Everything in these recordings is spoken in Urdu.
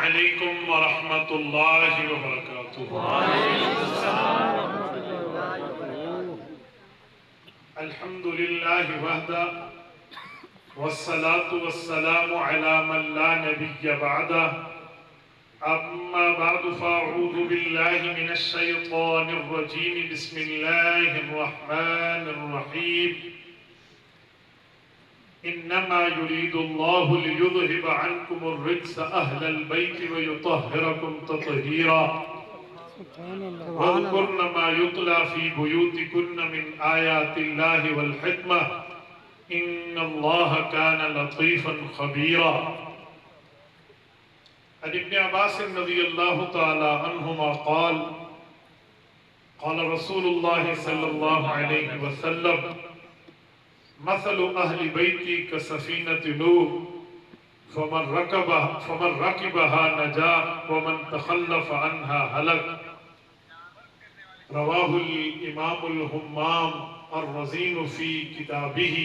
علیکم ورحمۃ اللہ وبرکاتہ۔ الحمد للہ وحدہ والصلاة والسلام علی من لا نبی بعدہ، اما بعد فاعوذ باللہ من الشیطان الرجیم، بسم اللہ الرحمن الرحیم۔ انما يريد الله ليذهب عنكم الرجس اهل البيت ويطهركم تطهيرا، واذكرن ما يتلى في بيوتكن من آيات الله والحكمة ان الله كان لطيفا خبيرا۔ عن ابن عباس رضي الله تعالى عنهما قال قال رسول الله صلى الله عليه وسلم: مثل أهل بيتي كسفينة نوح فمن ركبها نجا ومن تخلف عنها هلك۔ رواه الإمام الهمام الرزين في كتابه۔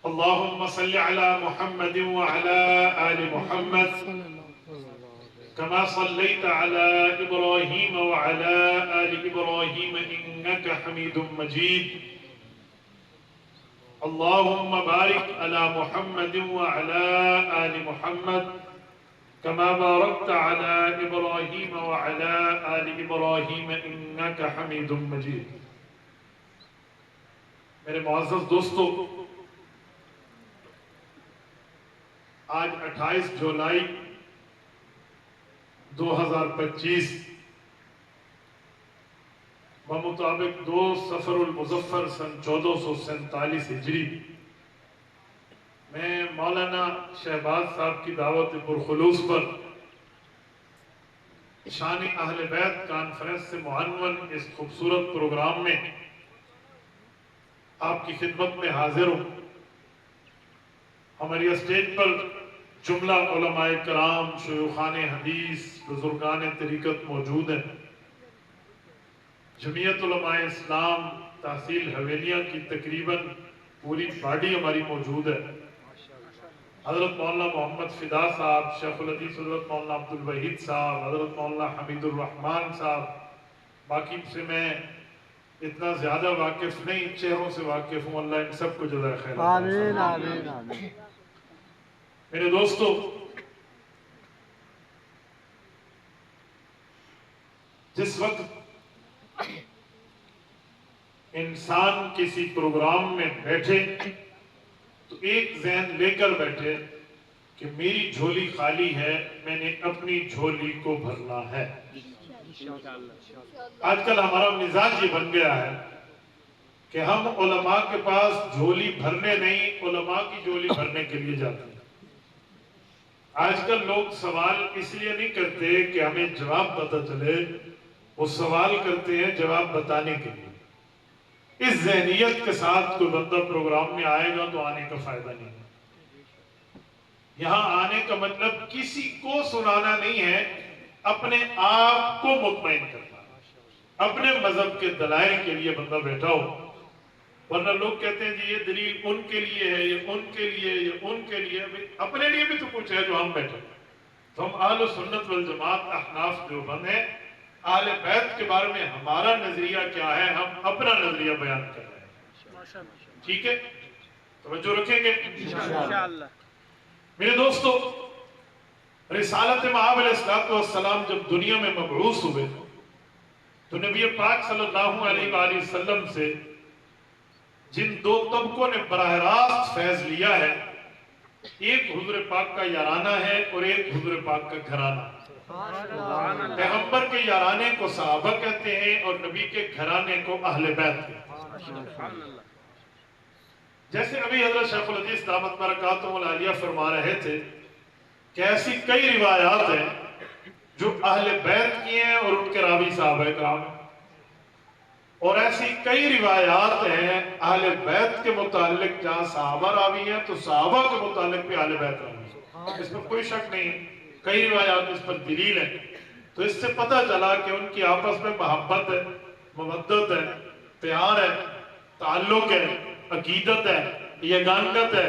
اللهم صل على محمد وعلى آل محمد كما صليت على إبراهيم وعلى آل إبراهيم إنك حميد مجيد۔ اللهم بارك على محمد وعلى آل محمد كما باركت على إبراهيم وعلى آل إبراهيم إنك حميد مجيد۔ میرے معزز دوستو، آج 28 جولائی 2025 بمطابق 2 صفر المظفر سن 1447 ہجری میں مولانا شہباز صاحب کی دعوت پرخلوص پر شان اہل بیت کانفرنس سے معنون اس خوبصورت پروگرام میں آپ کی خدمت میں حاضر ہوں۔ ہماری اسٹیج پر جملہ علماء کرام، شیوخان حدیث، بزرگان طریقت موجود ہیں۔ جمعیت علماء اسلام تحصیل حویلیاں کی تقریباً پوری باڈی ہماری موجود ہے۔ حضرت مولانا محمد فدا صاحب، شیخ الحدیث حضرت مولانا عبد الوحید صاحب، حضرت مولانا حمید الرحمن صاحب، باقی سے میں اتنا زیادہ واقف نہیں، چہروں سے واقف ہوں۔ اللہ ان سب کو جزائے خیر۔ آمین آمین آمین۔ میرے دوستو، جس وقت انسان کسی پروگرام میں بیٹھے تو ایک ذہن لے کر بیٹھے کہ میری جھولی خالی ہے، میں نے اپنی جھولی کو بھرنا ہے۔ آج کل ہمارا مزاج یہ بن گیا ہے کہ ہم علماء کے پاس جھولی بھرنے نہیں، علماء کی جھولی بھرنے کے لیے جاتے ہیں۔ آج کل لوگ سوال اس لیے نہیں کرتے کہ ہمیں جواب پتہ چلے، وہ سوال کرتے ہیں جواب بتانے کے لیے۔ اس ذہنیت کے ساتھ کوئی بندہ پروگرام میں آئے گا تو آنے کا فائدہ نہیں ہے۔ یہاں آنے کا مطلب کسی کو سنانا نہیں ہے، اپنے آپ کو مطمئن کرنا، اپنے مذہب کے دلائل کے لیے بندہ بیٹھا ہو۔ ورنہ لوگ کہتے ہیں جی یہ دلیل ان کے لیے ہے، یہ ان کے لیے، یہ ان کے لیے، اپنے لیے بھی تو کچھ ہے جو ہم بیٹھے ہیں۔ تو ہم اہل سنت والجماعت احناف دیوبند ہیں۔ اہل بیت کے بارے میں ہمارا نظریہ کیا ہے، ہم اپنا نظریہ بیان کر رہے ہیں۔ ٹھیک ہے، توجہ رکھیں گے انشاءاللہ۔ میرے دوستو، رسالت مآب علیہ السلام جب دنیا میں مبعوث ہوئے تو نبی پاک صلی اللہ علیہ وآلہ وسلم سے جن 2 طبقوں نے براہ راست فیض لیا ہے، ایک حضور پاک کا یارانہ ہے اور ایک حضور پاک کا گھرانہ۔ پیغمبر کے یارانے کو صحابہ کہتے ہیں اور نبی کے گھرانے کو اہل بیت کہتے ہیں۔ جیسے ابھی حضرت شیخ الحدیث دامت برکاتہم العالیہ فرما رہے تھے کہ ایسی کئی روایات ہیں جو اہل بیت کی ہیں اور ان کے راوی صحابہ کرام ہیں، اور ایسی کئی روایات ہیں اہل بیت کے متعلق جہاں صحابہ راوی ہیں تو صحابہ کے متعلق بھی اہل بیت راوی ہیں، اس میں کوئی شک نہیں ہے۔ کئی روایات اس پر دلیل ہیں۔ تو اس سے پتہ چلا کہ ان کی آپس میں محبت ہے، مودت ہے، پیار ہے، تعلق ہے، عقیدت ہے، یگانت ہے،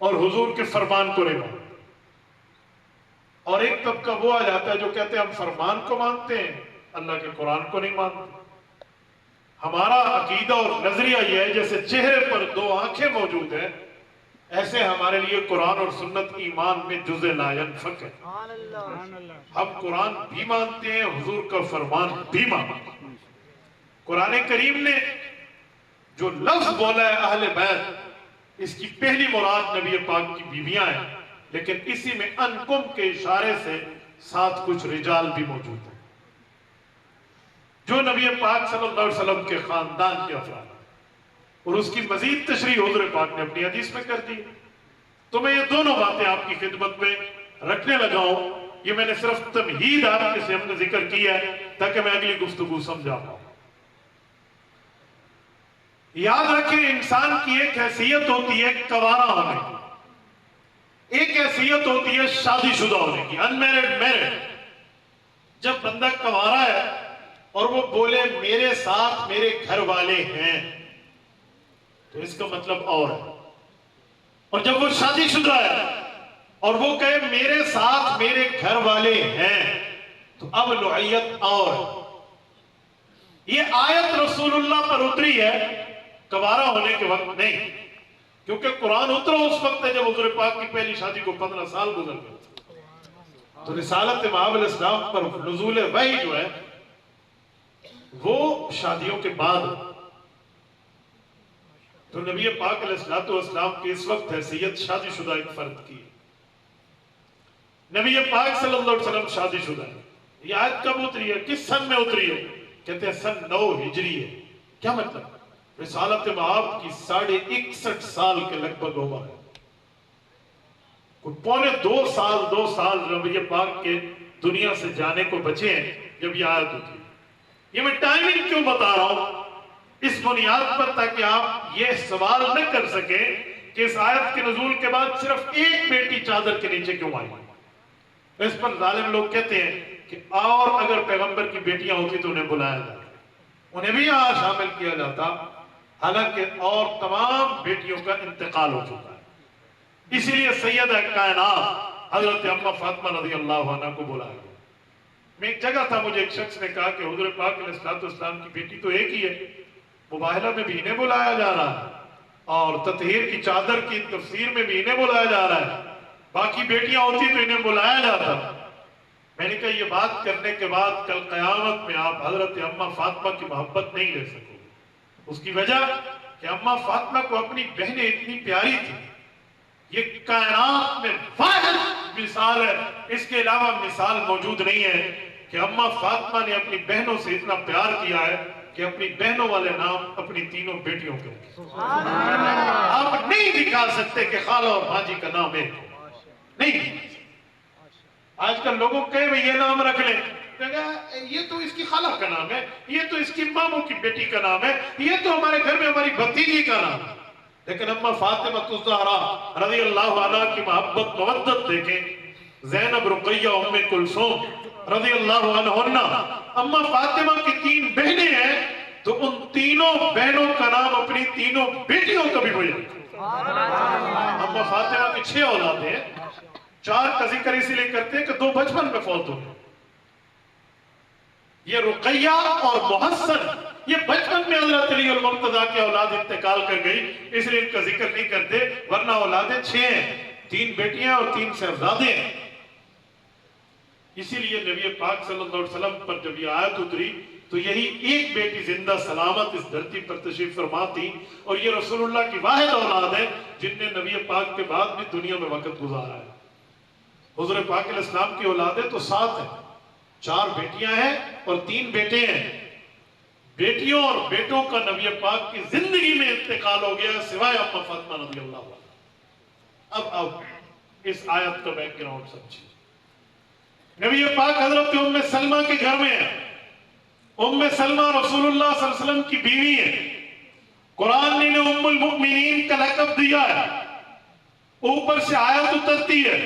اور حضور کے فرمان کو نہیں مانتے. اور ایک طبقہ وہ آ جاتا ہے جو کہتے ہیں ہم فرمان کو مانتے ہیں، اللہ کے قرآن کو نہیں مانتے. ہمارا عقیدہ اور نظریہ یہ ہے جیسے چہرے پر دو آنکھیں موجود ہیں، ایسے ہمارے لیے قرآن اور سنت ایمان میں جز لا ینفک ہے. ہم قرآن بھی مانتے ہیں، حضور کا فرمان بھی مانتے ہیں. قرآن کریم نے جو لفظ بولا ہے اہل بیت، اس کی پہلی مراد نبی پاک کی بیویاں ہیں، لیکن اسی میں انکم کے اشارے سے ساتھ کچھ رجال بھی موجود ہیں جو نبی پاک صلی اللہ علیہ وسلم کے خاندان کے افراد ہیں، اور اس کی مزید تشریح حضور پاک نے اپنی حدیث میں کر دی. تو میں یہ دونوں باتیں آپ کی خدمت میں رکھنے لگا ہوں. یہ میں نے صرف تمہید آپ کے سامنے ذکر کیا ہے تاکہ میں اگلی گفتگو سمجھا پاؤں. یاد رکھیں، انسان کی ایک حیثیت ہوتی ہے کوارا ہونے کی، ایک حیثیت ہوتی ہے شادی شدہ ہونے کی، انمیرڈ میرڈ. جب بندہ کوارا ہے اور وہ بولے میرے ساتھ میرے گھر والے ہیں تو اس کا مطلب اور ہے. اور جب وہ شادی شدہ ہے اور وہ کہے میرے ساتھ میرے گھر والے ہیں تو اب نوعیت اور ہے. یہ آیت رسول اللہ پر اتری ہے کوارا ہونے کے وقت نہیں، کیونکہ قرآن اترا اس وقت ہے جب حضور پاک کی پہلی شادی کو 15 سال گزر گئے. تو رسالت مآب علیہ السلام پر نزول وحی جو ہے وہ شادیوں کے بعد. تو نبی پاک علیہ السلام کی اس وقت حیثیت شادی شدہ ایک فرد کی. نبی پاک صلی اللہ علیہ وسلم شادی شدہ ہے. یہ آیت کب اتری ہے، کس سن میں اتری ہے؟ کہتے ہیں سن 9 ہجری ہے. کیا مطلب؟ رسالت مآب کی 61.5 سال کے لگ بھگ عمر ہے. پونے 2 سال نبی پاک کے دنیا سے جانے کو بچے ہیں جب یہ آیت اتری. یہ میں ٹائمنگ کیوں بتا رہا ہوں؟ اس بنیاد پر تاکہ آپ یہ سوال نہ کر سکیں کہ اس آیت کے نزول کے بعد صرف ایک بیٹی چادر کے نیچے کیوں آئی. اس پر ظالم لوگ کہتے ہیں کہ اور اگر پیغمبر کی بیٹیاں ہوتی تو انہیں بلایا جاتا، انہیں بھی یہاں شامل کیا جاتا، حالانکہ اور تمام بیٹیوں کا انتقال ہو چکا ہے. اسی لیے سیدہ کائنات حضرت اماں فاطمہ رضی اللہ عنہ کو بلایا گیا. میں ایک جگہ تھا، مجھے ایک شخص نے کہا کہ حضور پاک علیہ السلام کی بیٹی تو ایک ہی ہے، مباہلہ میں بھی انہیں بلایا جا رہا ہے اور تطہیر کی چادر کی تفسیر میں بھی انہیں بلایا جا رہا ہے، باقی بیٹیاں ہوتی تو انہیں بلایا جاتا. میں نے کہا یہ بات کرنے کے بعد کل قیامت میں آپ حضرت اماں فاطمہ کی محبت نہیں لے سکو. اس کی وجہ کہ اماں فاطمہ کو اپنی بہنیں اتنی پیاری تھی. یہ کائنات میں واحد مثال ہے، اس کے علاوہ مثال موجود نہیں ہے کہ اماں فاطمہ نے اپنی بہنوں سے اتنا پیار کیا ہے کہ اپنی بہنوں والے نام اپنی تینوں بیٹیوں کے رکھے. آپ نہیں دکھا سکتے کہ خالہ اور بھانجی کا نام ایک نہیں. آج کل لوگوں کہے بھی یہ نام رکھ لیں، یہ تو اس کی خالہ کا نام ہے، یہ تو اس کی ماموں کی بیٹی کا نام ہے، یہ تو ہمارے گھر میں ہماری بھتیجی کا نام ہے. لیکن اماں فاطمہ الزہرا رضی اللہ عنہ کی محبت مودت دیکھیں. زینب، رقیہ، ام کلثوم رضی اللہ عنہ، اماں فاطمہ کی 3 بہنیں ہیں تو ان تینوں بہنوں کا نام اپنی تینوں بیٹیوں کا بھی ہوئی. اماں فاطمہ کی 6 اولادیں ہیں. 4 کا ذکر اسی لیے کرتے ہیں کہ 2 بچپن میں فوت ہوئے. یہ رقیہ اور محسن یہ بچپن میں حضرت علی المرتضیٰ کی اولاد انتقال کر گئی، اس لیے ان کا ذکر نہیں کرتے، ورنہ اولادیں 6 ہیں، 3 بیٹیاں اور 3 صاحبزادے ہیں. اسی لیے نبی پاک صلی اللہ علیہ وسلم پر جب یہ آیت اتری تو یہی ایک بیٹی زندہ سلامت اس دھرتی پر تشریف فرما تھی، اور یہ رسول اللہ کی واحد اولاد ہے جن نے نبی پاک کے بعد بھی دنیا میں وقت گزارا ہے. حضور پاک علیہ السلام کی اولادیں تو 7 ہیں، 4 بیٹیاں ہیں اور 3 بیٹے ہیں. بیٹیوں اور بیٹوں کا نبی پاک کی زندگی میں انتقال ہو گیا سوائے اماں فاطمہ رضی اللہ عنہ. اب اس آیت کا بیک گراؤنڈ سمجھیں. نبی پاک حضرت ام سلمہ کے گھر میں ہے. ام سلمہ رسول اللہ صلی اللہ علیہ وسلم کی بیوی ہے. قرآن نے ام المؤمنین کا لقب دیا ہے. اوپر سے آیت اترتی ہے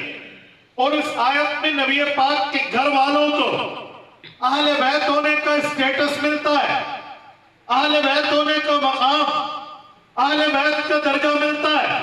اور اس آیت میں نبی پاک کے گھر والوں کو اہل بیت ہونے کا اسٹیٹس ملتا ہے، اہل بیت ہونے کا مقام، اہل بیت کا درجہ ملتا ہے.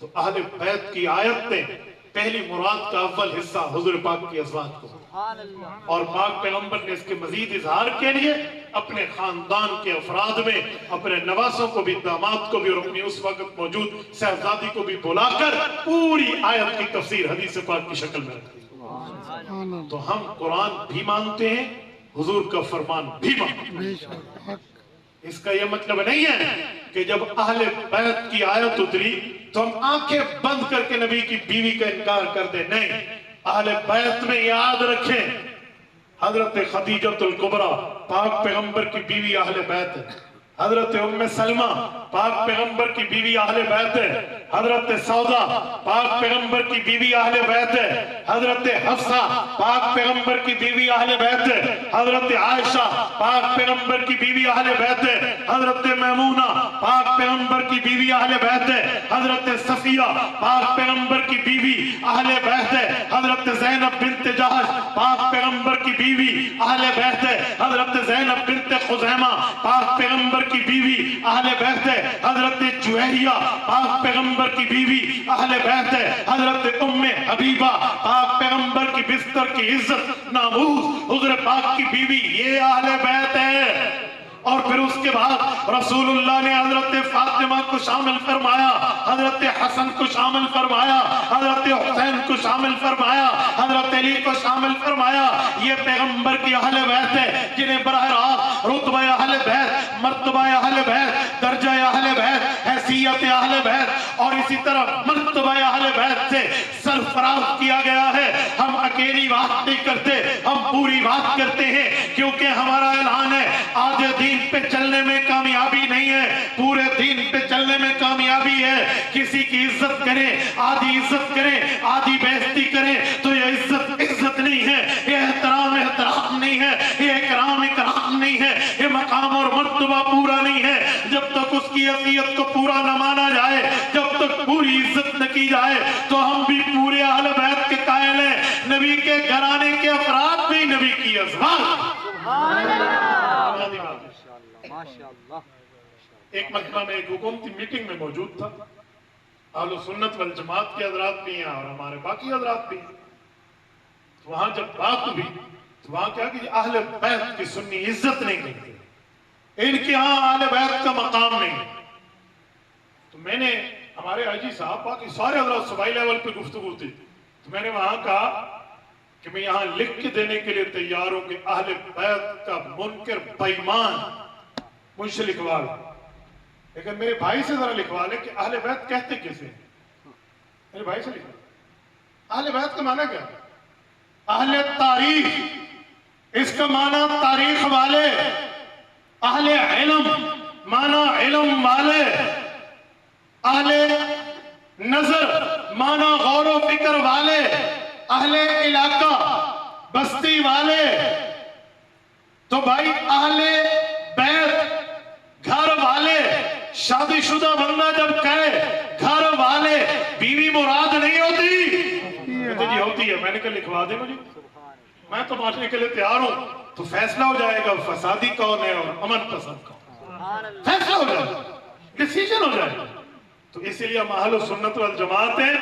تو اہل بیت کی آیت نے پہلی مراد کا اول حصہ حضور پاک کی ازواج کو، اور پاک پیغمبر نے اس کے مزید اظہار کے لیے اپنے خاندان کے افراد میں اپنے نواسوں کو بھی، داماد کو بھی، اور اپنی اس وقت موجود صاحبزادی کو بھی بلا کر پوری آیت کی تفسیر حدیث پاک کی شکل میں رکھ دی۔ تو ہم قرآن بھی مانتے ہیں، حضور کا فرمان بھی مانتے ہیں۔ اس کا یہ مطلب نہیں ہے کہ جب اہل بیت کی آیت اتری تو ہم آنکھیں بند کر کے نبی کی بیوی کا انکار کر دیں، نہیں۔ اہل بیت میں یاد رکھیں حضرت خدیجۃ الکبریٰ پاک پیغمبر کی بیوی اہل بیت ہے، حضرت ام سلمہ پاک پیغمبر کی بیوی اہل بیت ہے، حضرت سودا پاک پیغمبر کی بیوی اہل بیت ہے، حضرت حفصہ پاک پیغمبر کی بیوی اہل بیت ہے، حضرت عائشہ پاک پیغمبر کی بیوی اہل بیت ہے، حضرت میمونہ پاک پیغمبر کی بیوی اہل بیت ہے، حضرت صفیہ پاک پیغمبر کی بیوی اہل بیت ہے، حضرت زینب بنت جہش پاک پیغمبر کی بیوی اہل بیت ہے، حضرت زینب بنت خزیمہ پاک پیغمبر کی بیوی اہل بیت ہے، حضرت جویریہ پاک پیغمبر کی بیوی اہل بیت ہے، حضرت ام حبیبہ پاک پیغمبر کی بستر کی عزت ناموس حضور پاک کی بیوی، یہ اہل بیت ہے۔ اور پھر اس کے بعد رسول اللہ نے حضرت فاطمہ کو شامل فرمایا، حضرت حسن کو شامل فرمایا، حضرت حسین کو شامل فرمایا، حضرت علی کو شامل فرمایا۔ یہ پیغمبر کی اہل بیت ہے جنہیں براہ راست رتبہ اہل بیت، مرتبہ اہل بیت، درجہ اہل بیت، حیثیت اہل بیت اور اسی طرح مرتبہ اہل بیت سے سرفراز کیا گیا ہے۔ ہم اکیلی بات نہیں کرتے، ہم پوری بات کرتے ہیں، کیونکہ ہمارا اعلان ہے آج دین پہ چلنے میں کامیابی نہیں ہے، پورے دین پہ چلنے میں کامیابی ہے۔ کسی کی عزت کریں، آدھی عزت کریں، آدھی بے عزتی کریں تو یہ عزت عزت نہیں ہے، یہ احترام احترام نہیں ہے، یہ اکرام اکرام نہیں ہے، یہ مقام اور مرتبہ پورا نہیں ہے جب تک اس کی حیثیت کو پورا نہ مانا جائے، جب تک پوری عزت نہ کی جائے۔ تو ہم بھی پورے اہل بیت کے قائل ہیں، نبی کے گھرانے کے افراد بھی نبی کی ازواج۔ ایک مرتبہ میں ایک حکومتی میٹنگ میں موجود تھا، اہل سنت والجماعت کے حضرات بھی ہیں اور ہمارے باقی حضرات بھی ہیں۔ تو وہاں جب بات ہوئی تو وہاں کیا کہ اہل بیت کی سنی عزت نہیں کرتے، ان کے ہاں اہل بیت کا مقام نہیں۔ تو میں نے ہمارے حاجی صاحب باقی سارے حضرات صوبائی لیول پہ گفتگو تھی، تو میں نے وہاں کہا کہ میں یہاں لکھ کے دینے کے لیے تیار ہوں کہ اہل بیت کا منکر بے ایمان مجھ سے لکھوا لیں، لیکن میرے بھائی سے ذرا لکھوا لیں کہ اہل بیت کہتے کسے ہیں۔ میرے بھائی سے لکھوا، اہل بیت کا معنی کیا ہے؟ اہل تاریخ، اس کا معنی تاریخ والے، اہل علم معنی علم والے، اہل نظر معنی غور و فکر والے، اہل علاقہ بستی والے۔ تو بھائی اہل بیت گھر والے، شادی شدہ بندہ جب کہے گھر والے، بیوی مراد نہیں ہوتی؟ کہتے جی ہوتی ہے۔ میں نے کہا لکھوا دے مجھے، میں تو بانٹنے کے لیے تیار ہوں۔ تو فیصلہ ہو جائے گا فسادی کون ہے اور امن پسند کون، فیصلہ ہو جائے گا، ڈیسیجن ہو جائے گا۔ تو اسی لیے ہم اہل سنت والجماعت ہیں،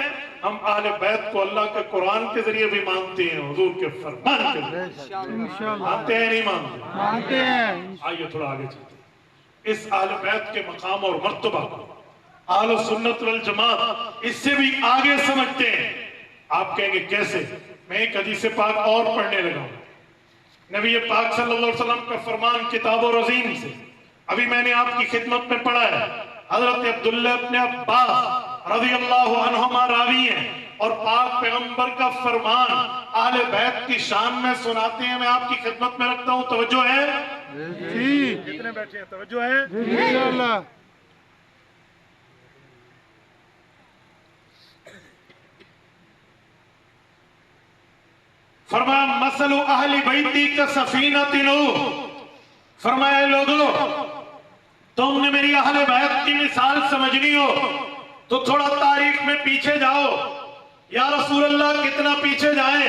ہم اہل بیت کو اللہ کے قرآن کے ذریعے بھی مانتے ہیں، حضور کے فرمان کے ذریعے مانتے ہیں، نہیں مانتے ہیں؟ آئیے تھوڑا آگے چلتے ہیں۔ اس اہل بیت کے مقام اور مرتبہ کو اہل سنت والجماعت اس سے بھی آگے سمجھتے ہیں۔ آپ کہیں گے کیسے؟ میں ایک حدیث پاک اور پڑھنے لگا ہوں، نبی پاک صلی اللہ علیہ وسلم کا فرمان کتاب و رضیم سے، ابھی میں نے آپ کی خدمت میں پڑھا ہے۔ حضرت عبداللہ ابن عباس رضی اللہ عنہما راوی ہیں، اور پاک پیغمبر کا فرمان اہل بیت کی شان میں سناتے ہیں۔ میں آپ کی خدمت میں رکھتا ہوں، توجہ ہے جی؟ جتنے بیٹھے ہیں توجہ ہے انشاءاللہ۔ فرمایا مثل اہل بیتی کا سفینۃ نوح، فرمایا لوگوں تم نے میری اہل بیت کی مثال سمجھنی ہو تو تھوڑا تاریخ میں پیچھے جاؤ۔ یا رسول اللہ کتنا پیچھے جائیں؟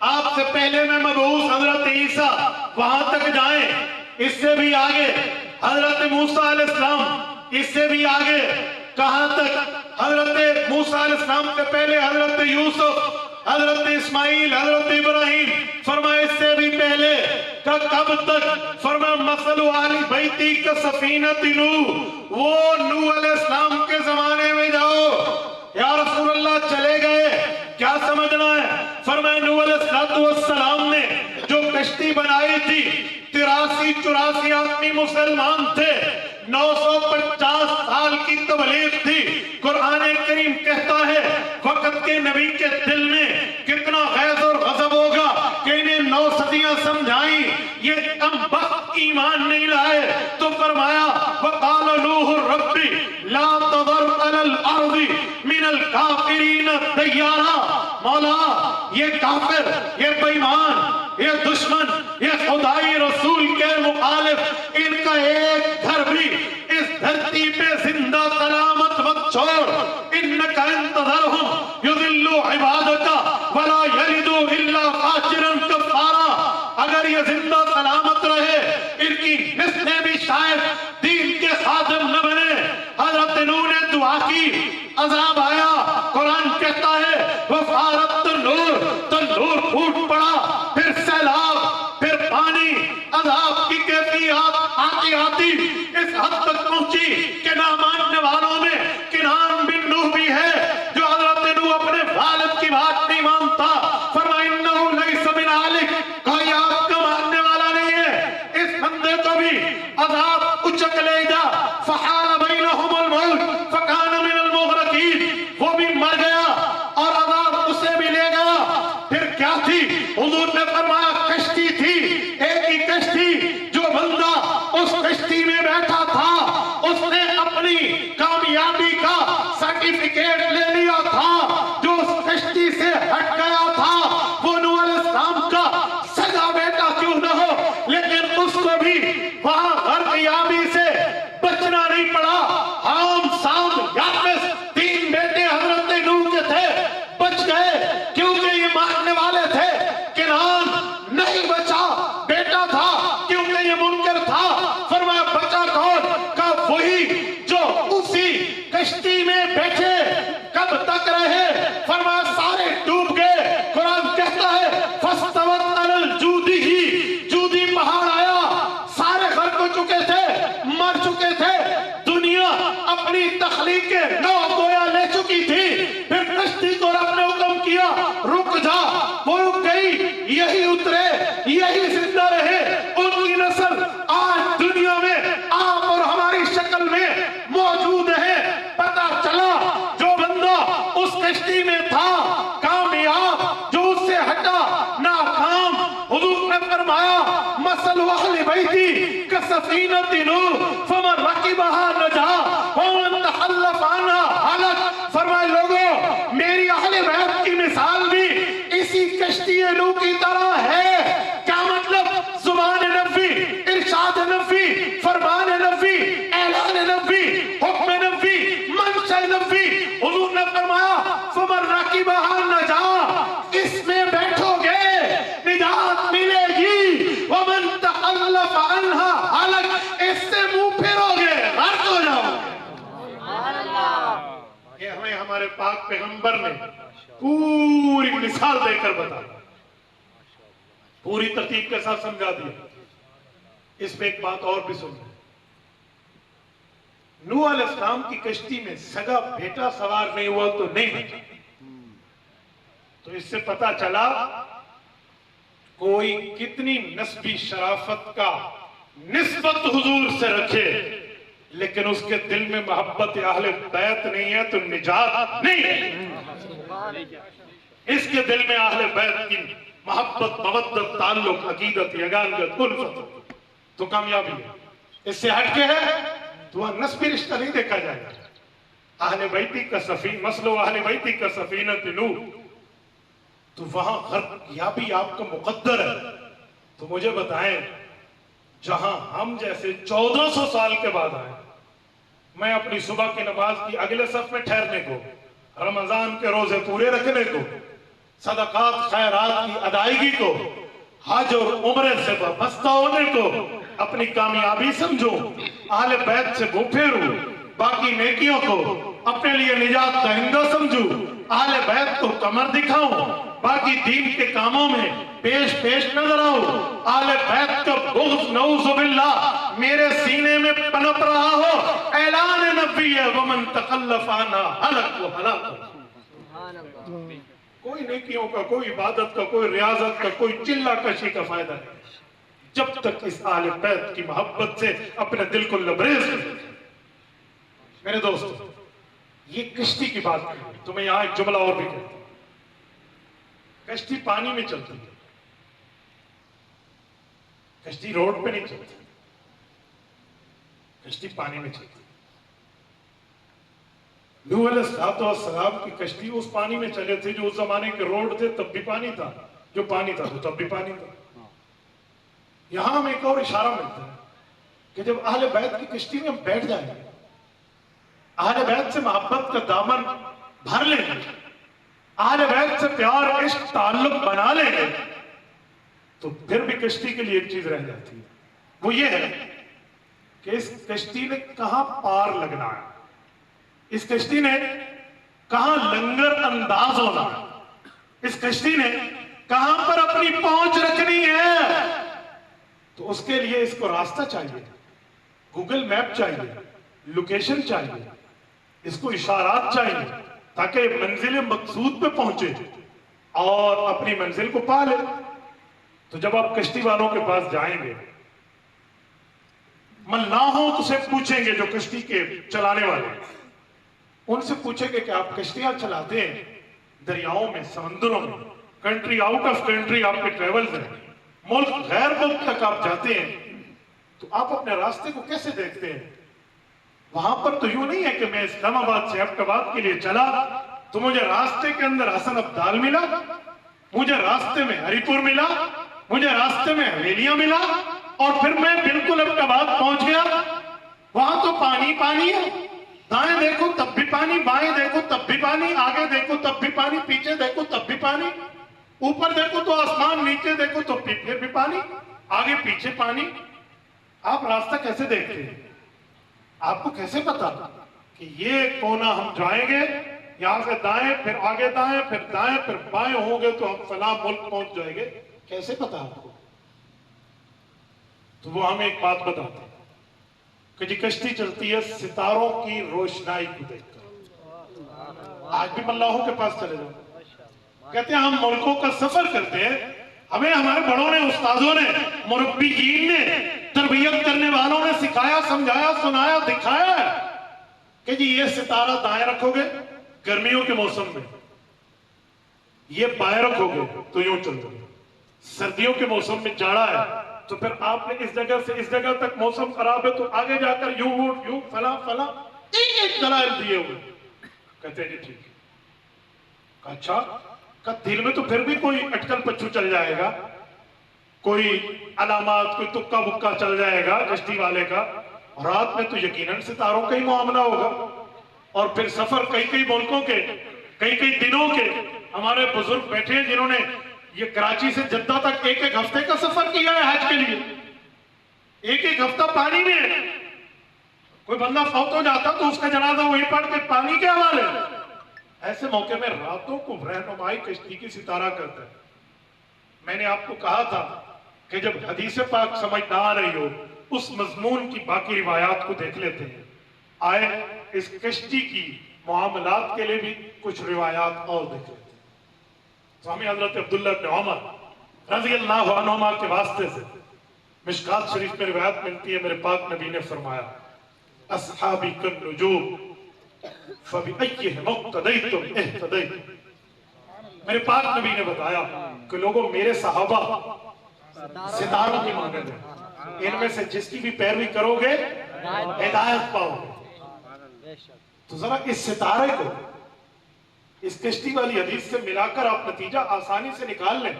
آپ سے پہلے میں مبعوث حضرت عیسیٰ، وہاں تک جائیں؟ اس سے بھی آگے حضرت موسیٰ علیہ السلام، اس سے بھی آگے کہاں تک حضرت موسیٰ علیہ السلام سے پہلے حضرت یوسف، حضرت اسماعیل، حضرت ابراہیم، فرمائے اس سے بھی پہلے کب تک؟ فرمایا مثل اہل بیتی کا سفینۃ نوح، وہ نوح علیہ السلام کے زمانے میں جاؤ۔ یا رسول اللہ چلے گئے، کیا سمجھنا ہے؟ فرمایا نوح علیہ السلام نے جو کشتی بنائی تھی، 83-84 آدمی مسلمان تھے، 950 سال کی تبلیغ تھی۔ قرآن کریم کہتا ہے وقت کے نبی کے دل میں کتنا غیظ اور غضب ہوگا کہ انہیں 9 صدیاں سمجھائیں، یہ کم بخت ایمان نہیں لائے۔ تو فرمایا وَقَالَ نُوحُ رَبِّ لَا تَذَرْ عَلَى الْأَرْضِ مِنَ الْكَافِرِينَ دَيَّارًا۔ مولا یہ کافر، یہ بے ایمان، یہ دشمن، یہ خدائی رسول کے مخالف، ان کا ایک گھر بھی اس دھرتی پہ زندہ سلامت مت چھوڑ۔ اِنَّكَ إِن تَذَرْهُمْ يُضِلُّوا عِبَادَكَ وَلَا يَلِدُوا إِلَّا فَاجِرًا كَفَّارًا۔ اگر یہ زندہ سلامت رہے، ان کی نسلیں بھی شاید دین کے خادم نہ بنے۔ حضرت نوح نے دعا کی، عذاب آیا، قرآن کہتا ہے وَفَارَتْ النُّورُ، تو نور پھوٹ پڑا، پھر سیلاب، پھر پانی، عذاب کی کیفیات آتی آتی اس حد تک پہنچی کہ نہ ماننے والوں میں کنعان بن نوح بھی ہے، جو حضرت نوح اپنے والد کی بات نہیں مانتا۔ فرمایا اِنَّهُ لَيْسَ مِنْ أَهْلِكَ، کوئی آپ کا ماننے والا نہیں ہے۔ اس بندے کو بھی عذاب اچک لے جا۔ فَحَالَ بَيْنَهُمُ الْمَوْجُ فَكَانَ مِنَ الْمُغْرَقِينَ، وہ بھی مر گیا اور عذاب اسے بھی لے گیا۔ پھر کیا تھی؟ حضور نے فرمایا کشتی تھی، ایک ہی کشتی، جو بندہ اس کشتی میں بیٹھا تھا اس نے اپنی کامیابی کا سرٹیفکیٹ لے لیا تھا۔ جو اس کشتی سے ہٹ گیا تھا وہ نوح علیہ السلام کا سگا بیٹا کیوں نہ ہو، لیکن اس کو بھی وہاں غرقیابی سے بچنا نہیں پڑا۔ حام، سام، یافس، 3 بیٹے حضرت نوح کے تھے، بچ گئے کیونکہ یہ ماننے والے تھے۔ کنعان نہیں بچا، بیٹا تھا کیونکہ یہ منکر تھا۔ فرمایا بچا کون؟ کہ وہی جو اسی کشتی میں بیٹھے کب تک رہے؟ فرمایا سارے ڈوب گئے۔ قرآن کہتا ہے فَاسْتَوَتْ عَلَى الْجُودِهِ، جودی پہاڑ آیا، سارے غرق ہو چکے تھے، مر چکے تھے، دنیا اپنی تخلیق نو گویا لے چکی تھی۔ پھر کشتی کو رب نے حکم کیا رک جا، وہ رک گئی، یہی اترے، یہی زندہ رہے، ان کی نسل آج دنیا میں آپ اور ہماری شکل میں موجود ہے۔ پتہ چلا جو بندہ اس کشتی میں تھا کامیاب، جو اس سے ہٹا ناکام۔ حضور نے فرمایا مثل اہل بیتی کسفینۃ نوح فمن رکبها نجا ومن تخلف عنها ہلک۔ فرمائے لوگوں میری اہل بیت کی مثال بھی اسی کشتی نوح کی طرح ہے۔ کیا مطلب؟ زبان نبی، ارشاد نبی، فرمان نبی، اعلان نبی، حکم نبی، منشا نبی۔ حضور نے فرمایا فمن رکبها نجا، اس میں بیٹھو گے نجات ملے گی، ومن تخلف عنها ہلک، اس سے منہ پھیرو گے غرق ہو جاؤ گے۔ یہ ہمیں ہمارے پاک پیغمبر نے پوری مثال دے کر بتایا، پوری ترتیب کے ساتھ سمجھا دیا۔ اس پہ ایک بات اور بھی سن، نوح علیہ السلام کی کشتی میں سگا بیٹا سوار نہیں ہوا تو نہیں بچا۔ تو اس سے پتا چلا کوئی کتنی نسبی شرافت کا نسبت حضور سے رکھے، لیکن اس کے دل میں محبت اہل بیت نہیں ہے تو نجات نہیں ہے۔ اس کے دل میں اہل بیت کی محبت، مودت، تعلق، عقیدت، یگانگت، الفت تو کامیابی ہے۔ اس سے ہٹ کے ہے تو وہاں نسبی رشتہ نہیں دیکھا جائے گا۔ اہل بیتی کا سفینہ، مسلو اہل بیتی کا سفینۃ نوح، تو وہاں غرقیابی آپ کا مقدر ہے۔ تو مجھے بتائیں جہاں ہم جیسے 1400 سال کے بعد آئے، میں اپنی صبح کی نماز کی اگلے صف میں ٹھہرنے کو، رمضان کے روزے پورے رکھنے کو، صدقات خیرات کی ادائیگی کو، حج اور عمرے سے وابستہ ہونے کو اپنی کامیابی سمجھوں، اہل بیت سے منہ پھیروں، باقی نیکیوں کو اپنے لیے نجات دہندہ سمجھوں، اہل بیت کو کمر دکھاؤں، باقی دین کے کاموں میں پیش نظر آؤں، اہل بیت کا بغض نعوذ باللہ میرے سینے میں پنپ رہا ہو، اعلان نبی ہے ومن تخلف عنہا ہلک و ہلاک۔ کوئی نیکیوں کا، کوئی عبادت کا، کوئی ریاضت کا، کوئی چلہ کشی کا فائدہ نہیں جب تک اس اہل بیت کی محبت سے اپنے دل کو لبریز کریں۔ میرے دوستو، یہ کشتی کی بات کریں تو میں یہاں ایک جملہ اور بھی کہتا ہوں۔ کشتی پانی میں چلتی ہے، کشتی روڈ پہ نہیں چلتی، کشتی پانی میں چلتی ہے۔ نوح علیہ السلام کی کشتی اس پانی میں چلے تھے جو اس زمانے کے روڈ تھے، تب بھی پانی تھا، جو پانی تھا تو تب بھی پانی تھا۔ یہاں ہمیں ایک اور اشارہ ملتا ہے کہ جب اہل بیت کی کشتی میں ہم بیٹھ جائیں گے، اہل بیت سے محبت کا دامن بھر لیں گے، اہل بیت سے پیار عشق تعلق بنا لیں گے، تو پھر بھی کشتی کے لیے ایک چیز رہ جاتی ہے، وہ یہ ہے کہ اس کشتی نے کہاں پار لگنا ہے، اس کشتی نے کہاں لنگر انداز ہونا ہے، اس کشتی نے کہاں پر اپنی پہنچ رکھنی ہے۔ تو اس کے لیے اس کو راستہ چاہیے، گوگل میپ چاہیے، لوکیشن چاہیے، اس کو اشارات چاہیے تاکہ منزل مقصود پہ پہنچے اور اپنی منزل کو پا لے۔ تو جب آپ کشتی والوں کے پاس جائیں گے، ملاحوں سے پوچھیں گے جو کشتی کے چلانے والے، ان سے پوچھیں گے کہ آپ کشتیاں چلاتے ہیں دریاؤں میں، سمندروں میں، کنٹری آؤٹ آف کنٹری آپ کے ٹریولز ہیں، ملک غیر ملک تک آپ جاتے ہیں، تو آپ اپنے راستے کو کیسے دیکھتے ہیں؟ وہاں پر تو یوں نہیں ہے کہ میں اسلام آباد سے ایبٹ آباد کے لیے چلا تو مجھے راستے کے اندر حسن ابدال ملا، مجھے راستے میں ہری پور ملا، مجھے راستے میں حویلیاں ملا، اور پھر میں بالکل ایبٹ آباد پہنچ گیا۔ وہاں تو پانی پانی ہے، دائیں دیکھو تب بھی پانی، بائیں دیکھو تب بھی پانی، آگے دیکھو تب بھی پانی، پیچھے دیکھو تب بھی پانی، اوپر دیکھو تو آسمان، نیچے دیکھو تو پھر بھی پانی، آگے پیچھے پانی۔ آپ راستہ کیسے دیکھتے ہیں؟ آپ کو کیسے پتا کہ یہ کونا ہم جائیں گے، یہاں سے دائیں پھر آگے دائیں پھر دائیں پھر بائیں ہوں گے تو ہم فلاں ملک پہنچ جائیں گے؟ کیسے پتا آپ کو؟ تو وہ ہمیں ایک بات بتاتے ہیں کہ جی کشتی چلتی ہے ستاروں کی روشنائی کو دیکھ کر۔ آج بھی ملاحوں کے پاس چلے جاؤ، کہتے ہیں ہم ملکوں کا سفر کرتے ہیں، ہمیں ہمارے بڑوں نے، استادوں نے، مربیین نے، تربیت کرنے والوں نے سکھایا، سمجھایا، سنایا، دکھایا ہے کہ جی یہ ستارہ دائیں رکھو گے گرمیوں کے موسم میں، یہ بائیں رکھو گے تو یوں چل رہے، سردیوں کے موسم میں جاڑا ہے تو پھر آپ نے اس جگہ سے اس جگہ تک موسم خراب ہے تو آگے جا کر یوں فلاں ایک دلائل دیے ہوئے۔ کہتے ہیں جی ٹھیک ہے۔ اچھا، کہ دل میں تو پھر بھی کوئی اٹکل پچھو چل جائے گا، کوئی علامات، کوئی تکا بکا چل جائے گا کشتی والے کا، رات میں تو یقیناً ستاروں کا ہی معاملہ ہوگا، اور پھر سفر کئی ملکوں کے، کئی دنوں کے۔ ہمارے بزرگ بیٹھے ہیں جنہوں نے یہ کراچی سے جدہ تک ایک ہفتے کا سفر کیا ہے حج کے لیے، ایک ہفتہ پانی میں ہے۔ کوئی بندہ فوت ہو جاتا تو اس کا جنازہ وہی پڑھ کے پانی کے حوالے۔ ایسے موقع میں راتوں کو رہنمائی کشتی کی ستارہ کرتا ہے۔ میں نے آپ کو کہا تھا کہ جب حدیث پاک سمجھ نہ آ رہی ہو، اس مضمون کی باقی روایات کو دیکھ لیتے ہیں۔ آئے اس کشتی کی معاملات کے لیے بھی کچھ روایات اور دیکھ لیتے ہیں۔ سوامی حضرت عبداللہ بن عمر رضی اللہ عنہما کے واسطے سے مشکات شریف میں روایت ملتی ہے، میرے پاک نبی نے فرمایا اصحابی کالنجوم فبأیہم اقتدیتم اہتدیتم۔ میرے پاک نبی نے بتایا کہ لوگوں میرے صحابہ ستاروں کی مانند ہیں، ان میں سے جس کی بھی پیروی کرو گے ہدایت پاؤ گے۔ تو ذرا اس ستارے کو اس کشتی والی حدیث سے ملا کر آپ نتیجہ آسانی سے نکال لیں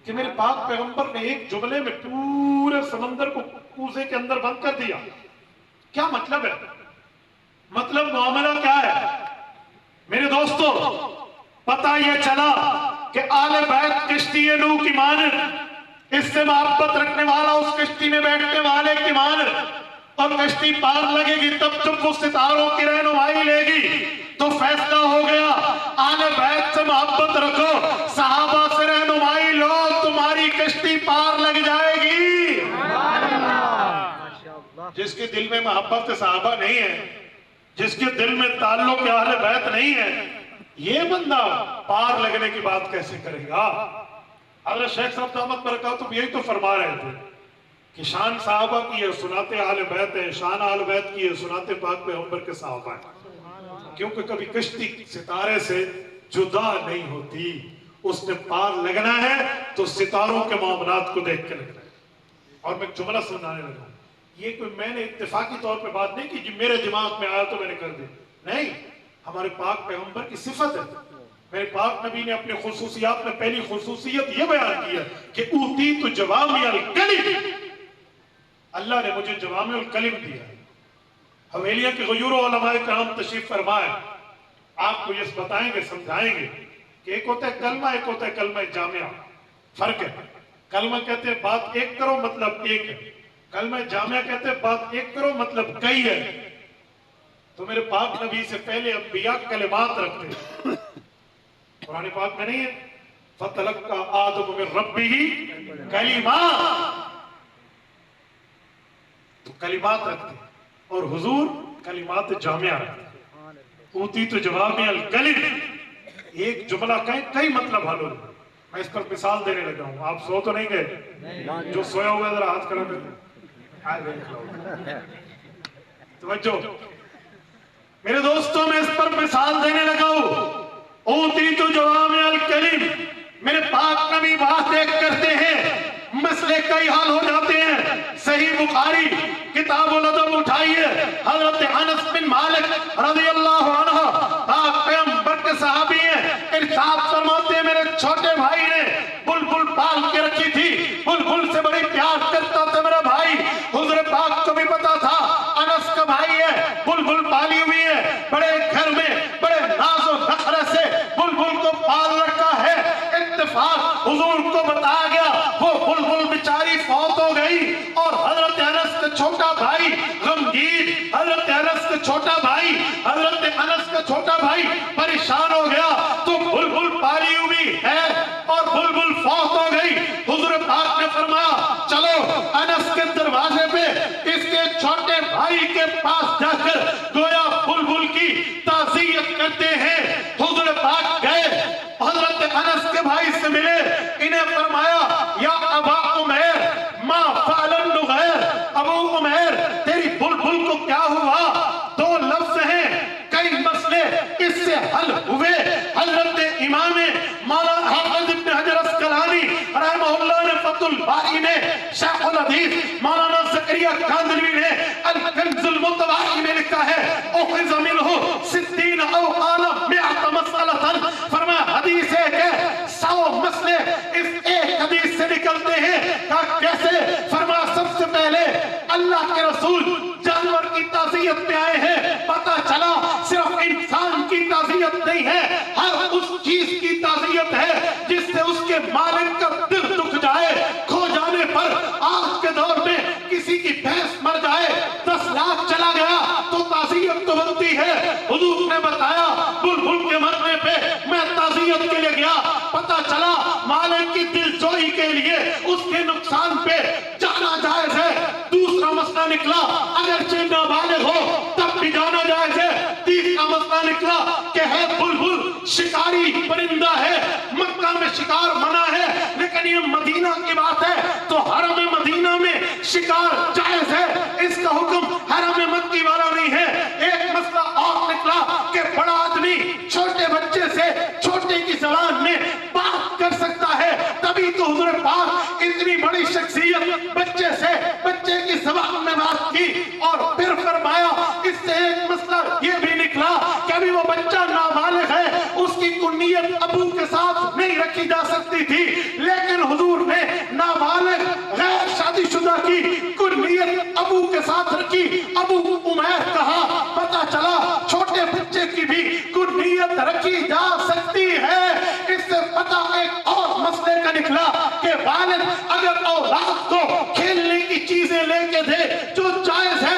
کہ میرے پاک پیغمبر نے ایک جملے میں پورے سمندر کو کوزے کے اندر بند کر دیا۔ کیا مطلب ہے؟ مطلب معاملہ کیا ہے؟ میرے دوستو، پتہ یہ چلا کہ آل بیت کشتی نوح کی مانند، اس سے محبت رکھنے والا اس کشتی میں بیٹھنے والے کی مانند، اور کشتی پار لگے گی تب جب وہ ستاروں کی رہنمائی لے گی تو فیصلہ ہو گیا آل بیت سے محبت رکھو، صحابہ سے رہنمائی لو، تمہاری کشتی پار لگ جائے گی۔ جس کے دل میں محبت صحابہ نہیں ہے، جس کے دل میں تعلق اہل بیت نہیں ہے، یہ بندہ پار لگنے کی بات کیسے کرے گا؟ حضرت شیخ صاحب دامت برکاتہم یہی تو فرما رہے تھے کہ شان صحابہ کی ہے سناتے اہل بیت ہے، شان اہل بیت کی ہے سناتے پاک پیغمبر کے صحابہ ہیں، کیونکہ کبھی کشتی ستارے سے جدا نہیں ہوتی، اس نے پار لگنا ہے تو ستاروں کے معاملات کو دیکھ کے لگنا ہے۔ اور میں جملہ سنانے لگا، یہ کوئی میں نے اتفاقی طور پہ بات نہیں کی جی میرے دماغ میں آیا تو میں نے کر دی، نہیں، ہمارے پاک پیغمبر کی صفت ہے۔ میرے پاک نبی نے اپنے خصوصیات میں پہلی خصوصیت یہ بیان کی ہے کہ اوتیت جوامع الکلم، اللہ نے مجھے جوامع الکلم دیا ہے۔ حویلیہ کے غیور علماء کرام تشریف فرمائے، آپ کو یہ بتائیں گے سمجھائیں گے کہ ایک ہوتا ہے کلمہ، ایک ہوتا ہے کلمہ جامعہ، فرق ہے۔ کلمہ کہتے ہیں بات ایک کرو مطلب ایک ہے، کلمہ جامعہ کہتے ہیں بات ایک کرو مطلب کئی ہے۔ تو میرے پاک نبی سے پہلے انبیاء کلمات رکھتے ہیں، قرآن پاک میں نہیں ہے فَتَلَقَّى آدَمُ مِن رَبِّهِ کلمات، تو کلمات رکھتے ہیں، اور حضور کلمات جامعہ رکھتے ہیں۔ اوتیت جوامع الکلم، ایک جملہ کئی مطلب حل ہو۔ میں اس پر مثال دینے لگا ہوں، آپ سو تو نہیں گئے؟ جو سویا ہوا ہے ذرا ہاتھ کھڑا کر توجہ میرے دوستوں، میں اس پر مثال دینے لگا ہوں۔ اوتیت جوامع الکلم، میرے پاک نبی بات ایک کرتے ہیں مسئلے کئی حال ہو جاتے ہیں۔ صحیح بخاری کتاب الادب اٹھائیے، حضرت انس بن مالک رضی اللہ عنہ پاک پیغمبر کے صحابی ہیں، ارشاد فرماتے ہیں میرے چھوٹے بھائی نے بلبل پال کے رکھی تھی، بلبل سے بڑی پیار کرتا تھا میرا بھائی، حضور پاک کو بھی پتا تھا انس کا بھائی ہے، بلبل پالی ہوئی ہے، بڑے گھر میں بڑے ناز و نخرے سے بلبل کو پال رکھا ہے۔ اتفاق حضور کو بتایا گیا، وہ بلبل بیچاری فوت ہو گئی، اور حضرت انس کا چھوٹا بھائی غمگین، حضرت انس کا چھوٹا بھائی، حضرت انس کا چھوٹا بھائی پریشان ہو گیا، تو بلبل پالی ہوئی ہے اور بلبل فوت ہو گئی۔ حضور پاک نے فرمایا چلو انس کے دروازے پہ اس کے چھوٹے بھائی کے پاس جا کر گویا بلبل کی تعزیت کرتے ہیں۔ حضور پاک گئے، حضرت انس کے بھائی سے ملے، انہیں فرمایا یا ابا عمیر ما فعل النغیر، ابو عمیر تیری بلبل کو کیا ہوا؟ دو لفظ ہیں، کئی مسئلے اس سے حل ہوئے۔ حضرت امام مولانا حافظ ابن حجر اسقلانی رحمہ اللہ نے فتح الباری میں، شیخ الحدیث مولانا زکریا کاندلوی نے الکنز المتوائی میں لکھا ہے اخذ منہ 60 او قال 100 مسئلہ، فرمایا حدیث ہے کہ 100 مسئلے اس ایک حدیث سے نکلتے ہیں۔ کہا کیسے؟ فرمایا سب سے پہلے اللہ کے رسول جانور کی تعزیت میں آئے ہیں، پتہ چلا صرف انسان کی تعزیت نہیں ہے، ہر اس چیز کی تعزیت ہے جس سے اس کے مالک کا دل دکھ جائے۔ کھو جانے پر آج کے دور میں کسی کی بھینس مر جائے، 10 لاکھ چلا گیا تو تعزیت تو بنتی ہے۔ حضور نے بتایا بلبل کے مرنے پہ میں تعزیت کے لیے گیا، پتہ چلا مالک کی دل جوئی کے لیے اس کے نقصان پہ جانا جائز ہے۔ دوسرا مسئلہ نکلا اگرچہ نابالغ ہو تب بھی جانا جائز ہے۔ تیسرا مسئلہ نکلا کہ ہے بلبل شکاری پرندہ ہے، مکہ میں شکار منع ہے، لیکن یہ مدینہ کی بات ہے تو حرم مدینہ میں شکار جائز ہے، اس کا حکم حرم مکی والا نہیں ہے۔ ایک مسئلہ اور نکلا کہ بڑا آدمی چھوٹے بچے سے چھوٹے کی زبان میں بات کر سکتا ہے، تبھی تو حضور پاک اتنی بڑی شخصیت بچے سے بچے کی زبان میں بات کی۔ اور پھر فرمایا اس سے ایک مسئلہ یہ بھی نکلا کہ ابھی وہ بچہ نابالغ ہے، اس کی کنیت ابو کے ساتھ نہیں رکھی جا سکتی تھی، لیکن حضور نے نابالغ غیر شادی شدہ کی کنیت ابو کے ساتھ رکھی، ابو عمیر کہا، پتہ چلا چھوٹے بچے کی بھی کنیت رکھی جا سکتی ہے۔ اس سے پتہ ایک اور مسئلے کا نکلا کہ والد اگر اولاد کو کھیلنے کی چیزیں لے کے دے جو جائز ہے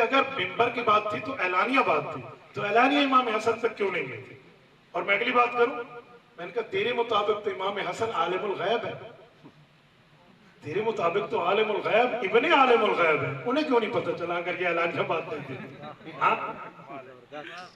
اگر ممبر کی بات تھی تو اعلانیہ بات تھی، تو اعلانیہ امام حسن تک کیوں نہیں گئی تھی؟ اور میں اگلی بات کروں، میں نے کہا تیرے مطابق تو امام حسن عالم الغیب ہے، تیرے مطابق تو عالم الغیب ابن عالم الغیب ہے، انہیں کیوں نہیں پتہ چلا اگر یہ اعلانیہ بات نہیں تھی؟ ہاں